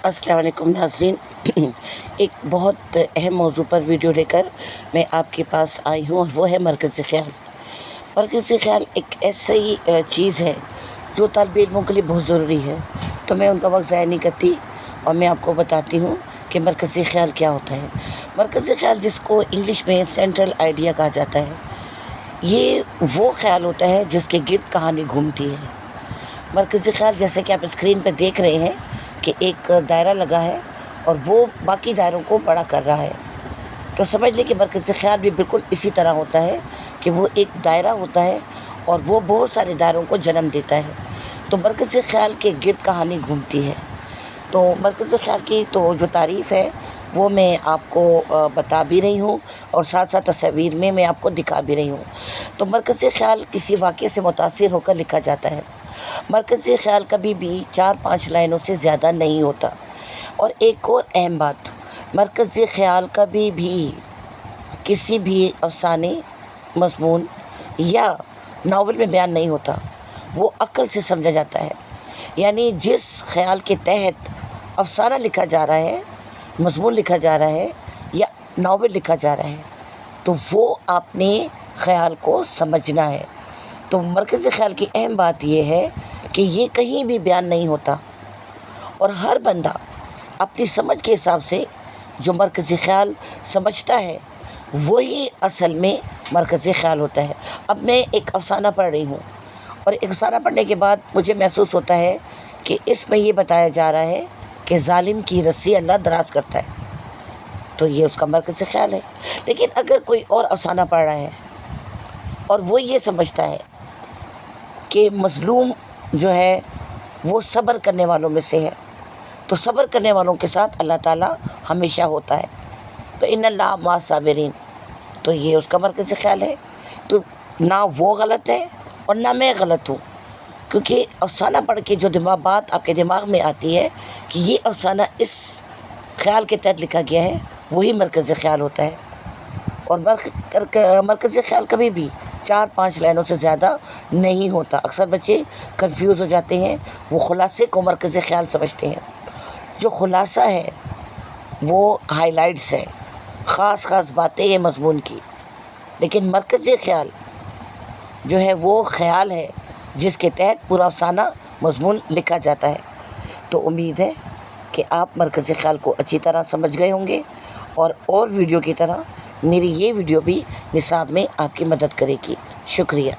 अस्सलाम वालेकुम नाज़रीन। एक बहुत अहम मौजू पर वीडियो लेकर मैं आपके पास आई हूँ और वो है मरकज़ी ख़्याल। मरकज़ी ख़्याल एक ऐसी चीज़ है जो तालिब इल्मों के लिए बहुत ज़रूरी है, तो मैं उनका वक्त ज़ाया नहीं करती और मैं आपको बताती हूँ कि मरकज़ी ख़्याल क्या होता है। मरकज़ी ख़्याल, जिसको इंग्लिश में सेंट्रल आइडिया कहा जाता है, ये वो ख़्याल होता है जिसके गिर्द कहानी घूमती है। मरकज़ी ख़्याल, जैसे कि आप स्क्रीन पर देख रहे हैं कि एक दायरा लगा है और वो बाकी दायरों को बड़ा कर रहा है, तो समझ लें कि मरकज़ी ख़्याल भी बिल्कुल इसी तरह होता है कि वो एक दायरा होता है और वो बहुत सारे दायरों को जन्म देता है। तो मरकज़ी ख़्याल के गिर्द कहानी घूमती है। तो मरकज़ी ख़्याल की तो जो तारीफ़ है वो मैं आपको बता भी रही हूँ और साथ साथ तस्वीर में मैं आपको दिखा भी रही हूँ। तो मरकज़ी ख़्याल किसी वाक़ये से मुतासिर होकर लिखा जाता है। मरकज़ी ख़्याल कभी भी 4-5 लाइनों से ज़्यादा नहीं होता। और एक और अहम बात, मरकज़ी ख़्याल कभी भी किसी भी अफ़साने, मज़मून या नावल में बयान नहीं होता, वो अक़ल से समझा जाता है। यानी जिस ख़्याल के तहत अफ़साना लिखा जा रहा है, मज़मून लिखा जा रहा है या नावल लिखा जा रहा है, तो वो आपने ख़्याल को समझना है। तो मरकज़ी ख़्याल की अहम बात ये है कि ये कहीं भी बयान नहीं होता और हर बंदा अपनी समझ के हिसाब से जो मरकज़ी ख़्याल समझता है वही असल में मरकज़ी ख़्याल होता है। अब मैं एक अफ़साना पढ़ रही हूँ और एक अफ़साना पढ़ने के बाद मुझे महसूस होता है कि इसमें ये बताया जा रहा है कि ज़ालिम की रस्सी अल्लाह दराज़ करता है, तो ये उसका मरकज़ी ख़्याल है। लेकिन अगर कोई और अफ़साना पढ़ रहा है और वो ये समझता है कि मज़लूम जो है वो सब्र करने वालों में से है, तो सब्र करने वालों के साथ अल्लाह ताला हमेशा होता है, तो इन्नल्लाह मअ साबिरीन, तो ये उसका मरकज़ी ख़्याल है। तो ना वो गलत है और ना मैं गलत हूँ, क्योंकि अफ़साना पढ़ के जो बात आपके दिमाग में आती है कि ये अफ़साना इस ख़्याल के तहत लिखा गया है, वही मरकज़ी ख़्याल होता है। और मरकज़ी ख़्याल कभी भी 4-5 लाइनों से ज़्यादा नहीं होता। अक्सर बच्चे कंफ्यूज हो जाते हैं, वो खुलासे को मरकज़ी ख़्याल समझते हैं। जो खुलासा है वो हाइलाइट्स है, ख़ास बातें हैं मज़मून की, लेकिन मरकज़ी ख़्याल जो है वो ख़्याल है जिसके तहत पूरा अफ़साना, मज़मून लिखा जाता है। तो उम्मीद है कि आप मरकज़ी ख़्याल को अच्छी तरह समझ गए होंगे और वीडियो की तरह मेरी ये वीडियो भी निसाब में आपकी मदद करेगी। शुक्रिया।